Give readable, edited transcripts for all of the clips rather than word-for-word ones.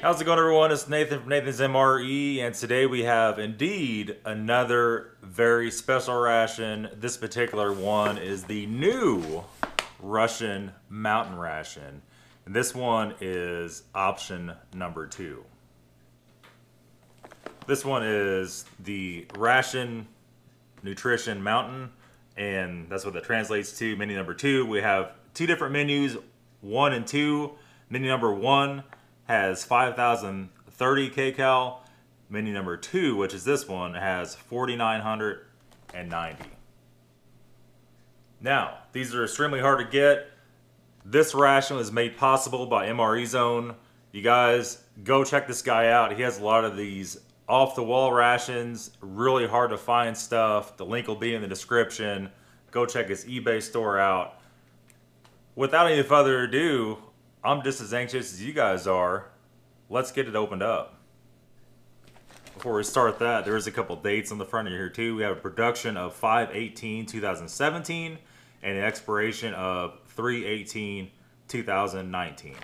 How's it going, everyone? It's Nathan from Nathan's MRE, and today we have indeed another very special ration. This particular one is the new Russian mountain ration, and this one is option number 2. This one is the Ration Nutrition Mountain, and that's what that translates to. Menu number 2. We have two different menus, 1 and 2. Menu number 1 has 5,030 kcal. Menu number 2, which is this one, has 4,990. Now, these are extremely hard to get. This ration was made possible by MRE Zone. You guys, go check this guy out. He has a lot of these off-the-wall rations, really hard to find stuff. The link will be in the description. Go check his eBay store out. Without any further ado, I'm just as anxious as you guys are. Let's get it opened up. Before we start that, there's a couple dates on the front of here too. We have a production of 5/18/2017 and an expiration of 3/18/2019.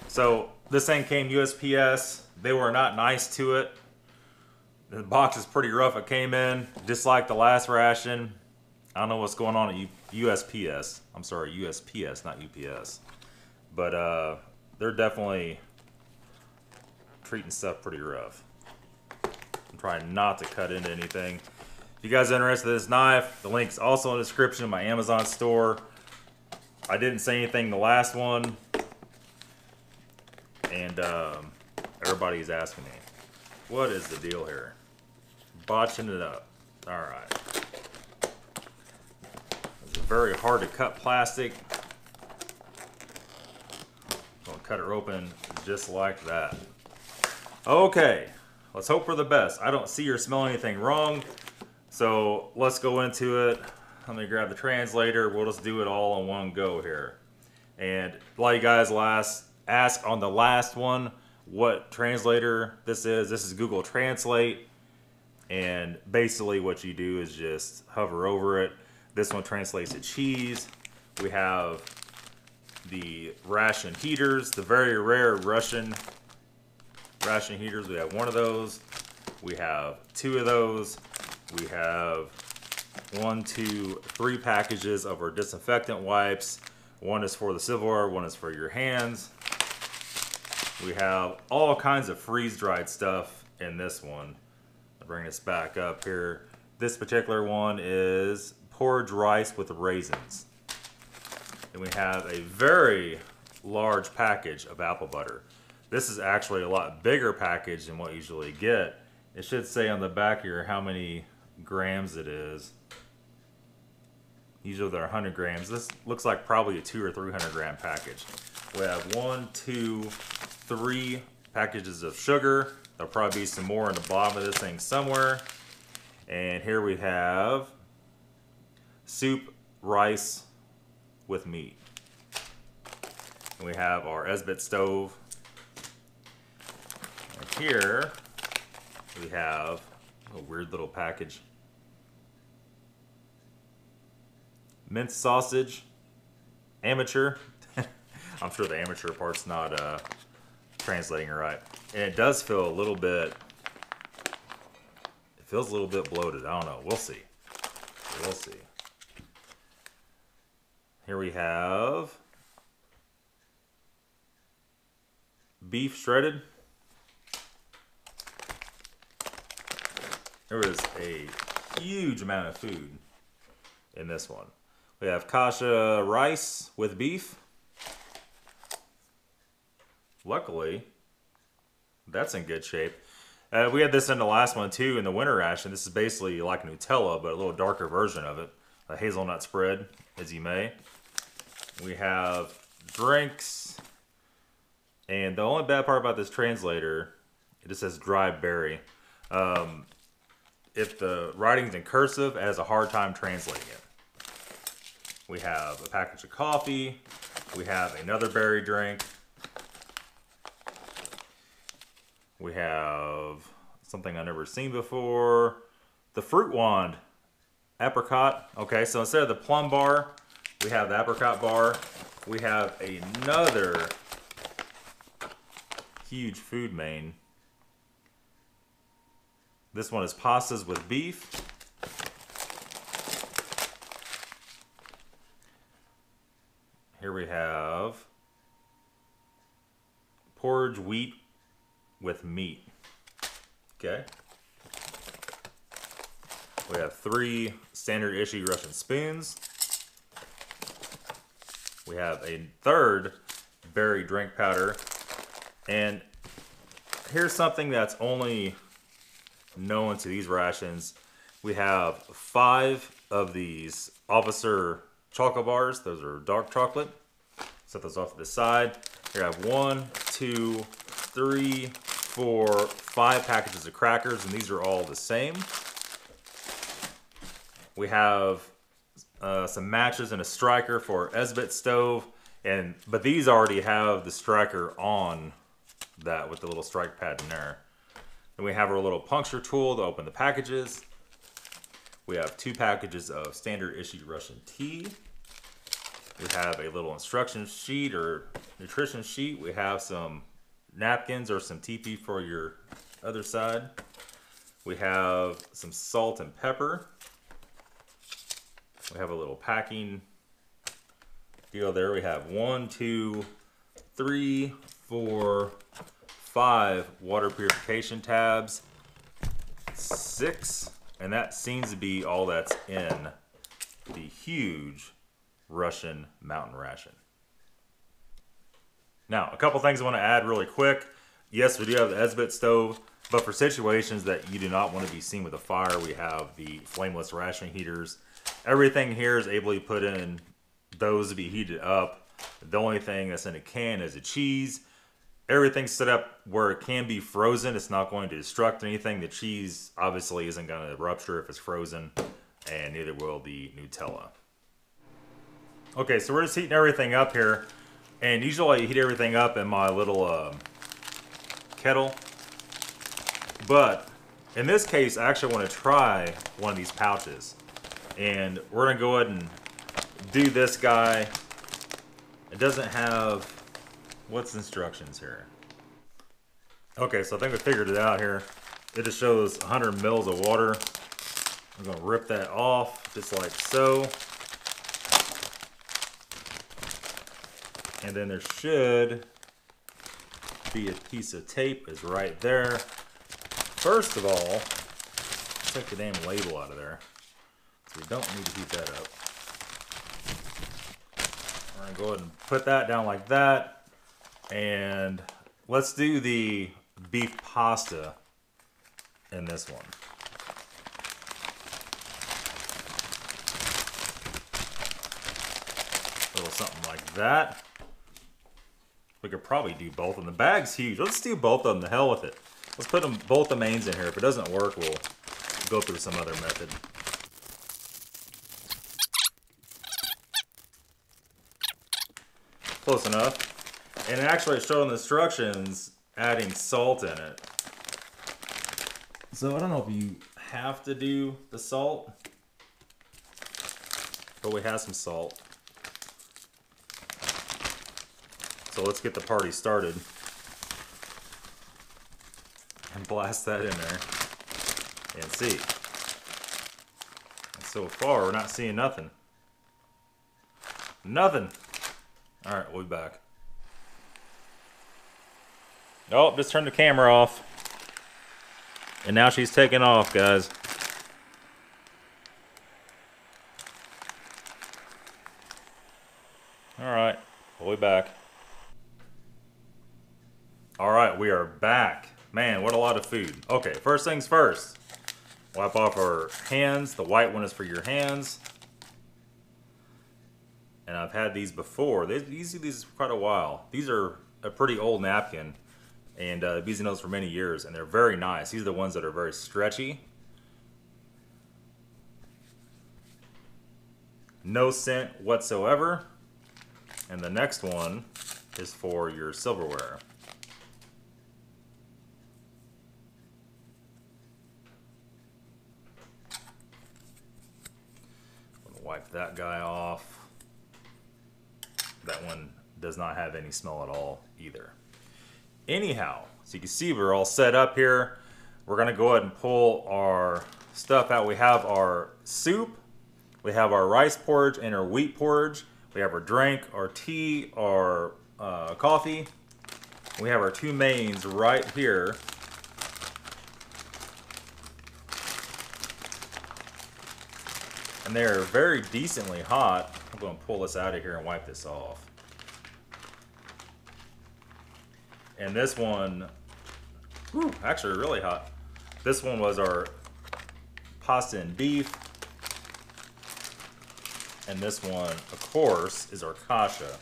So this thing came USPS. They were not nice to it. The box is pretty rough. It came in just like the last ration. I don't know what's going on at USPS. I'm sorry, USPS, not UPS. But they're definitely treating stuff pretty rough. I'm trying not to cut into anything. If you guys are interested in this knife, the link's also in the description of my Amazon store. I didn't say anything the last one, and everybody's asking me, what is the deal here? Botching it up. Alright. It's very hard to cut plastic. Cut her open just like that. Okay, let's hope for the best. I don't see or smell anything wrong, so let's go into it. Let me grab the translator. We'll just do it all in one go here. And like you guys asked on the last one what translator this is. This is Google Translate, and basically what you do is just hover over it. This one translates to cheese. We have the ration heaters, the very rare Russian ration heaters. We have one of those. We have 2 of those. We have 1, 2, 3 packages of our disinfectant wipes. One is for the silverware, one is for your hands. We have all kinds of freeze-dried stuff in this one. I'll bring this back up here. This particular one is porridge rice with raisins. And we have a very large package of apple butter. This is actually a lot bigger package than what you usually get. It should say on the back here how many grams it is. Usually they're 100 grams. This looks like probably a 200 or 300 gram package. We have 1, 2, 3 packages of sugar. There'll probably be some more in the bottom of this thing somewhere. And here we have soup, rice with meat. And we have our Esbit stove. And here we have a weird little package. Minced sausage. Amateur. I'm sure the amateur part's not translating it right. And it does feel a little bit, it feels a little bit bloated. I don't know. We'll see. We'll see. Here we have beef shredded. There is a huge amount of food in this one. We have Kasha rice with beef. Luckily, that's in good shape. We had this in the last one too, in the winter ration. This is basically like Nutella, but a little darker version of it. A hazelnut spread, as you may. We have drinks. And the only bad part about this translator, it just says dry berry. If the writing's in cursive, it has a hard time translating it. We have a package of coffee. We have another berry drink. We have something I've never seen before. The fruit wand. Apricot. Okay, so instead of the plum bar, we have the apricot bar. We have another huge food main. This one is pastas with beef. Here we have porridge wheat with meat. Okay. We have 3 standard issue Russian spoons. We have a 3rd berry drink powder. And here's something that's only known to these rations. We have 5 of these officer chocolate bars. Those are dark chocolate. Set those off to the side. Here I have 1, 2, 3, 4, 5 packages of crackers, and these are all the same. We have some matches and a striker for Esbit stove, but these already have the striker on that with the little strike pad in there. Then we have our little puncture tool to open the packages. We have 2 packages of standard issue Russian tea. We have a little instruction sheet or nutrition sheet. We have some napkins or some TP for your other side. We have some salt and pepper. We have a little packing deal there. We have 1, 2, 3, 4, 5 water purification tabs. 6, and that seems to be all that's in the huge Russian mountain ration. Now, a couple things I want to add really quick. Yes, we do have the Esbit stove, but for situations that you do not want to be seen with a fire, we have the Flameless ration heaters. Everything here is able to be put in those to be heated up. The only thing that's in a can is the cheese. Everything's set up where it can be frozen. It's not going to destruct anything. The cheese obviously isn't going to rupture if it's frozen, and neither will the Nutella. Okay, so we're just heating everything up here. And usually I heat everything up in my little kettle. But in this case, I actually want to try one of these pouches. And we're going to go ahead and do this guy. It doesn't have... What's instructions here? Okay, so I think we figured it out here. It just shows 100 mils of water. I'm going to rip that off just like so. And then there should be a piece of tape is right there. First of all, take the damn label out of there. So we don't need to heat that up. We're going to go ahead and put that down like that. And let's do the beef pasta in this one. A little something like that. We could probably do both, and the bag's huge. Let's do both of them. The hell with it. Let's put them both the mains in here. If it doesn't work, we'll go through some other method. Close enough. And actually it's showing the instructions adding salt in it. So I don't know if you have to do the salt, but we have some salt. So let's get the party started and blast that in there and see. And so far, we're not seeing nothing. Nothing. All right, we'll be back. Oh, just turned the camera off. And now she's taking off, guys. All right, we'll be back. All right, we are back. Man, what a lot of food. Okay, first things first. Wipe off our hands. The white one is for your hands. And I've had these before. These are quite a while. These are a pretty old napkin. And I've used those for many years. And they're very nice. These are the ones that are very stretchy. No scent whatsoever. And the next one is for your silverware. Wipe that guy off. That one does not have any smell at all either. Anyhow, so you can see we're all set up here. We're gonna go ahead and pull our stuff out. We have our soup, we have our rice porridge and our wheat porridge. We have our drink, our tea, our coffee. We have our two mains right here. And they're very decently hot. I'm going to pull this out of here and wipe this off. And this one, whew, actually really hot. This one was our pasta and beef. And this one, of course, is our Kasha.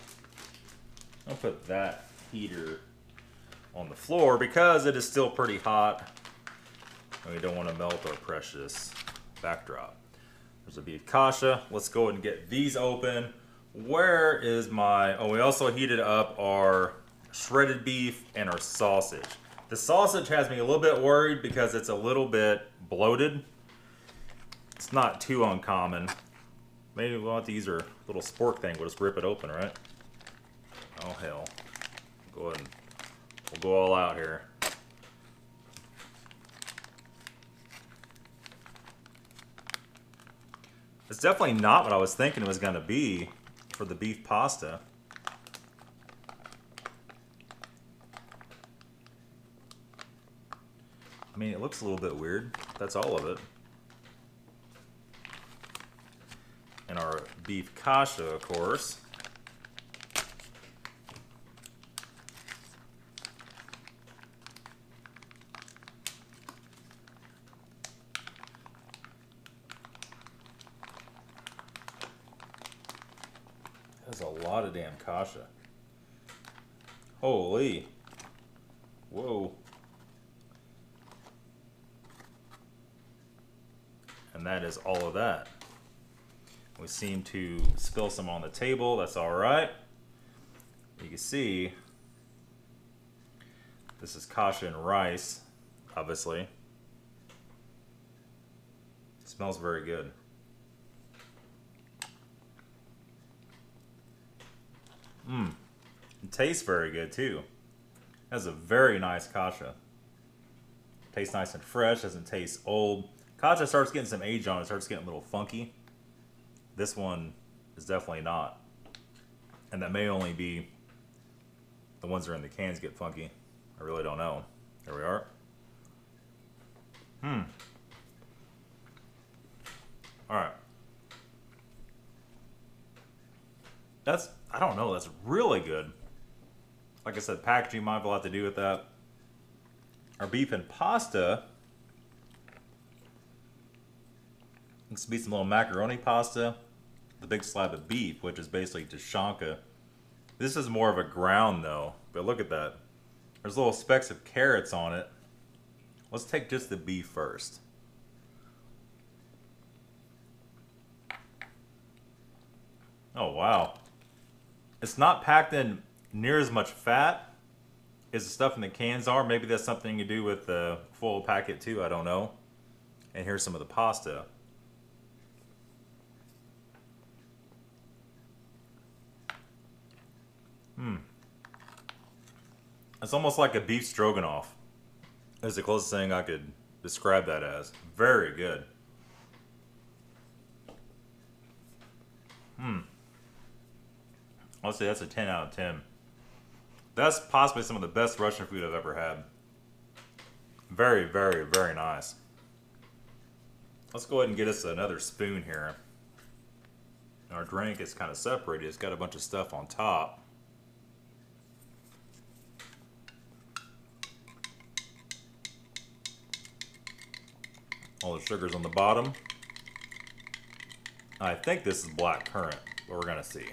I'll put that heater on the floor because it is still pretty hot. And we don't want to melt our precious backdrop. There's a beef Kasha. Let's go ahead and get these open. Where is my... Oh, we also heated up our shredded beef and our sausage. The sausage has me a little bit worried because it's a little bit bloated. It's not too uncommon. Maybe we'll have to use our little spork thing. We'll just rip it open, right? Oh, hell. Go ahead and we'll go all out here. It's definitely not what I was thinking it was going to be for the beef pasta. I mean, it looks a little bit weird. That's all of it. And our beef Kasha, of course. That's a lot of damn Kasha. Holy. Whoa. And that is all of that. We seem to spill some on the table. That's all right. You can see this is Kasha and rice, obviously. It smells very good. It tastes very good too. That's a very nice Kasha. Tastes nice and fresh, doesn't taste old. Kasha starts getting some age on it, starts getting a little funky. This one is definitely not. And that may only be the ones that are in the cans get funky. I really don't know. There we are. Alright. That's, I don't know, that's really good. Like I said, packaging might have a lot to do with that. Our beef and pasta. Looks to be some little macaroni pasta. The big slab of beef, which is basically tashanka. This is more of a ground though, but look at that. There's little specks of carrots on it. Let's take just the beef first. Oh wow. It's not packed in near as much fat as the stuff in the cans are. Maybe that's something to do with the full packet too, I don't know. And here's some of the pasta. It's almost like a beef stroganoff. Is the closest thing I could describe that as. Very good. I'll say that's a 10 out of 10. That's possibly some of the best Russian food I've ever had. Very, very, very nice. Let's go ahead and get us another spoon here. Our drink is kind of separated. It's got a bunch of stuff on top. All the sugar's on the bottom. I think this is black currant, but we're gonna see.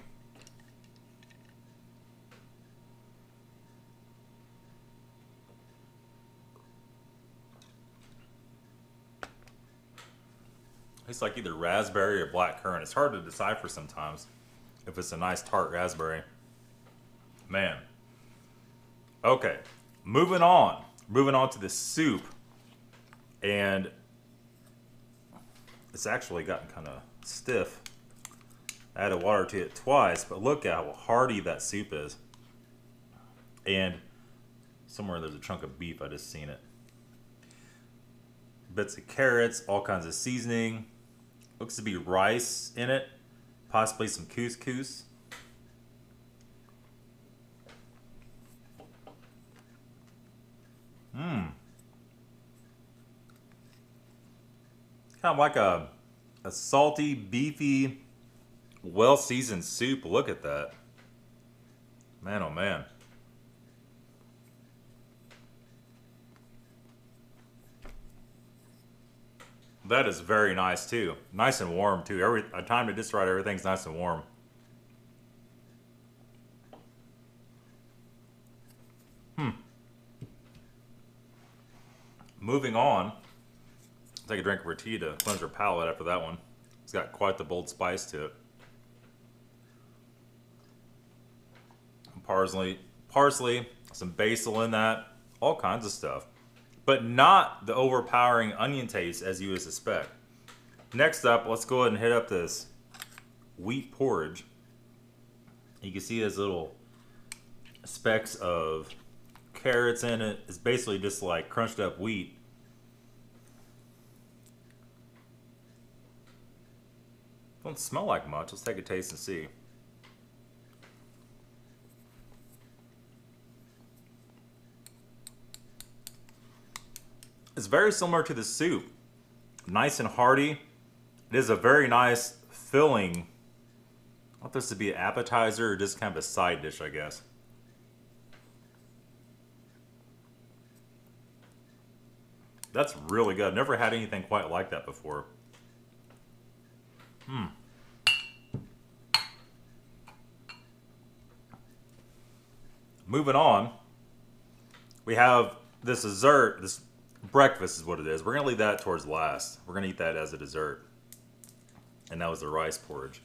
It's like either raspberry or black currant. It's hard to decipher sometimes if it's a nice tart raspberry. Man. Okay, moving on. Moving on to the soup. And it's actually gotten kind of stiff. I added water to it twice, but look at how hearty that soup is. And Somewhere there's a chunk of beef. I just seen it. Bits of carrots, all kinds of seasoning. Looks to be rice in it. Possibly some couscous. Mmm. Kind of like a salty, beefy, well-seasoned soup. Look at that. Man, oh man. That is very nice too. Nice and warm too. I timed it just right. Everything's nice and warm. Moving on. Take a drink of our tea to cleanse our palate after that one. It's got quite the bold spice to it. Parsley, some basil in that, all kinds of stuff. But not the overpowering onion taste as you would suspect. Next up, let's go ahead and hit up this wheat porridge. You can see there's little specks of carrots in it. It's basically just like crunched up wheat. Don't smell like much. Let's take a taste and see. It's very similar to the soup. Nice and hearty. It is a very nice filling. I don't know if this would be an appetizer or just kind of a side dish, I guess. That's really good. I've never had anything quite like that before. Moving on, we have this dessert. This breakfast is what it is. We're going to leave that towards last. We're going to eat that as a dessert. And that was the rice porridge.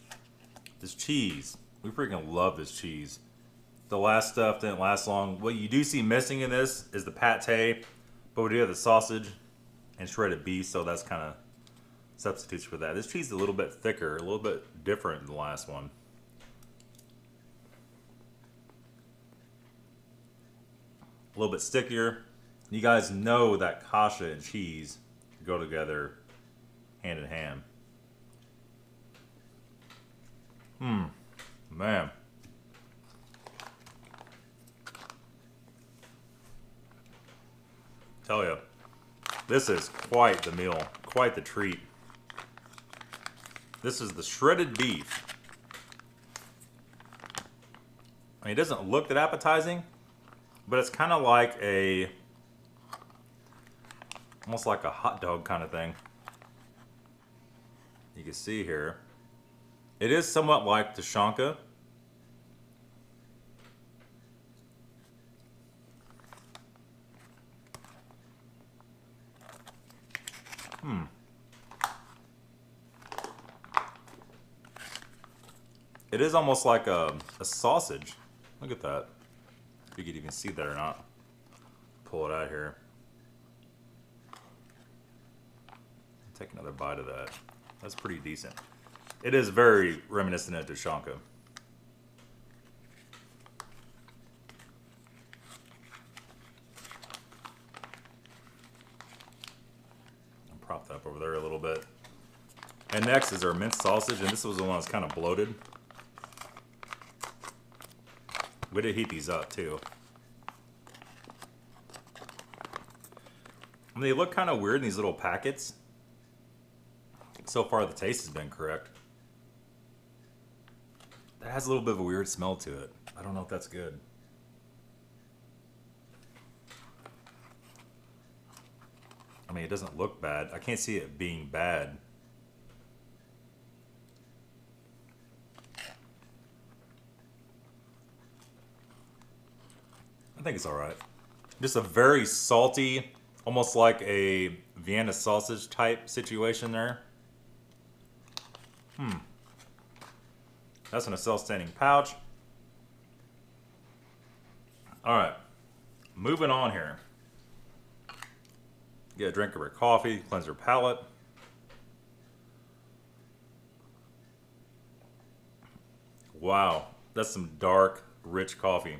This cheese. We freaking love this cheese. The last stuff didn't last long. What you do see missing in this is the pate, but we do have the sausage and shredded beef, so that's kind of substitutes for that. This cheese is a little bit thicker, a little bit different than the last one. A little bit stickier. You guys know that Kasha and cheese go together hand in hand. Man. Tell you, this is quite the meal, quite the treat. This is the shredded beef. I mean, it doesn't look that appetizing, but it's kind of like almost like a hot dog kind of thing. You can see here. It is somewhat like the shanka. It is almost like a sausage. Look at that. If you could even see that or not. Pull it out here. Take another bite of that. That's pretty decent. It is very reminiscent of Shanka. I'll prop that up over there a little bit. And next is our minced sausage, and this was the one that's kind of bloated. We did heat these up too. And they look kind of weird in these little packets. So far the taste has been correct. That has a little bit of a weird smell to it. I don't know if that's good. I mean, it doesn't look bad. I can't see it being bad. I think it's alright. Just a very salty, almost like a Vienna sausage type situation there. That's in a self-standing pouch. Alright. Moving on here. Get a drink of our coffee, cleanse your palate. Wow. That's some dark, rich coffee.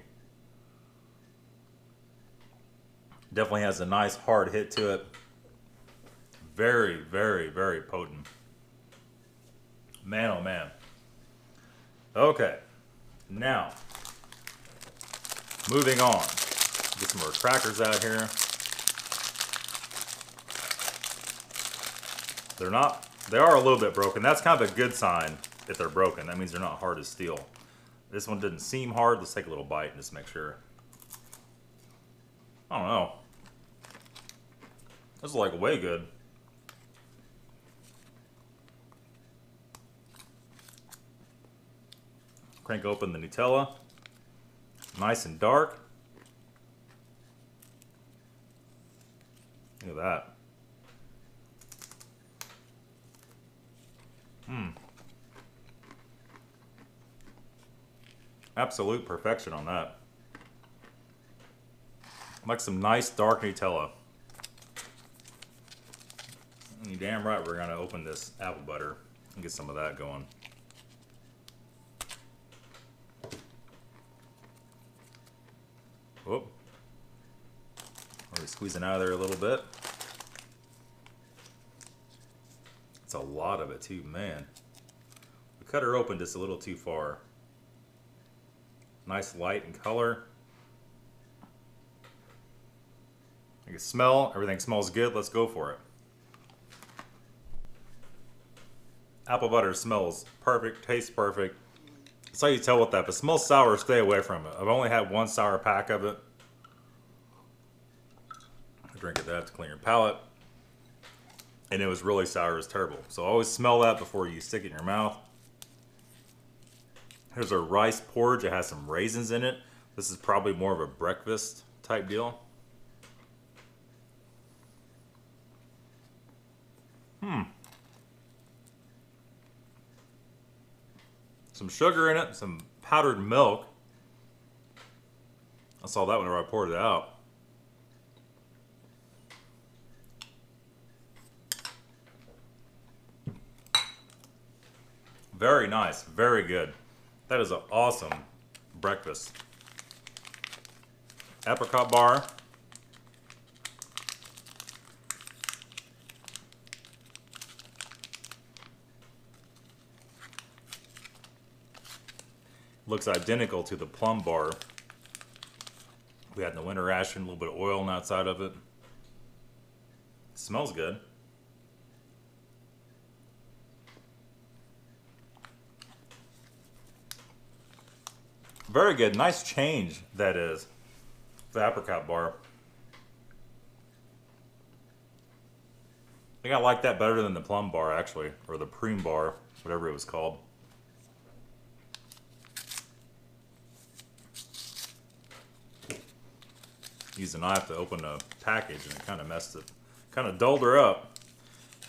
Definitely has a nice hard hit to it. Very, very, very potent. Man, oh man. Okay. Now, moving on. Get some more crackers out here. They are a little bit broken. That's kind of a good sign if they're broken. That means they're not hard as steel. This one didn't seem hard. Let's take a little bite and just make sure. I don't know. This is like way good. Crank open the Nutella. Nice and dark. Look at that. Absolute perfection on that. Like some nice dark Nutella. And you're damn right we're gonna open this apple butter and get some of that going. Whoop. We're squeezing out of there a little bit. It's a lot of it too, man. We cut her open just a little too far. Nice light and color. I can smell, everything smells good. Let's go for it. Apple butter smells perfect, tastes perfect. That's how you tell with that. If it smells sour, stay away from it. I've only had one sour pack of it. Drink of that to clean your palate. And it was really sour, it was terrible. So always smell that before you stick it in your mouth. Here's our rice porridge. It has some raisins in it. This is probably more of a breakfast type deal. Some sugar in it, some powdered milk. I saw that whenever I poured it out. Very nice, very good. That is an awesome breakfast. Apricot Bar. Looks identical to the plum bar we had in the winter ration. A little bit of oil on the outside of it. Smells good. Very good. Nice change, that is. The apricot bar. I think I like that better than the plum bar, actually. Or the prune bar, whatever it was called. Used a knife to open the package and it kind of messed it. Kind of dulled her up.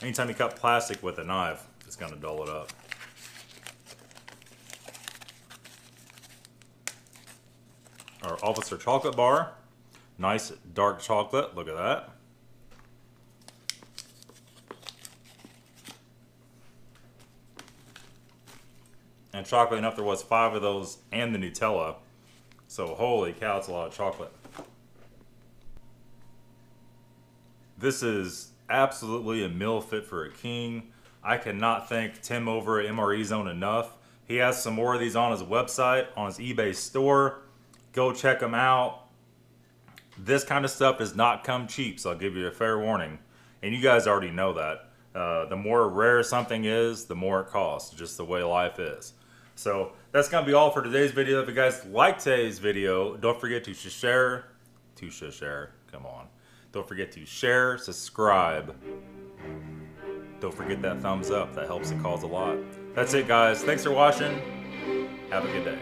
Anytime you cut plastic with a knife, it's going to dull it up. Our Officer Chocolate Bar. Nice dark chocolate. Look at that. And chocolate enough, there was 5 of those and the Nutella. So holy cow, it's a lot of chocolate. This is absolutely a meal fit for a king. I cannot thank Tim over at MRE Zone enough. He has some more of these on his website, on his eBay store. Go check them out. This kind of stuff does not come cheap, so I'll give you a fair warning. And you guys already know that. The more rare something is, the more it costs. Just the way life is. So that's going to be all for today's video. If you guys like today's video, don't forget to share. Come on. Don't forget to share, subscribe. Don't forget that thumbs up. That helps the cause a lot. That's it, guys. Thanks for watching. Have a good day.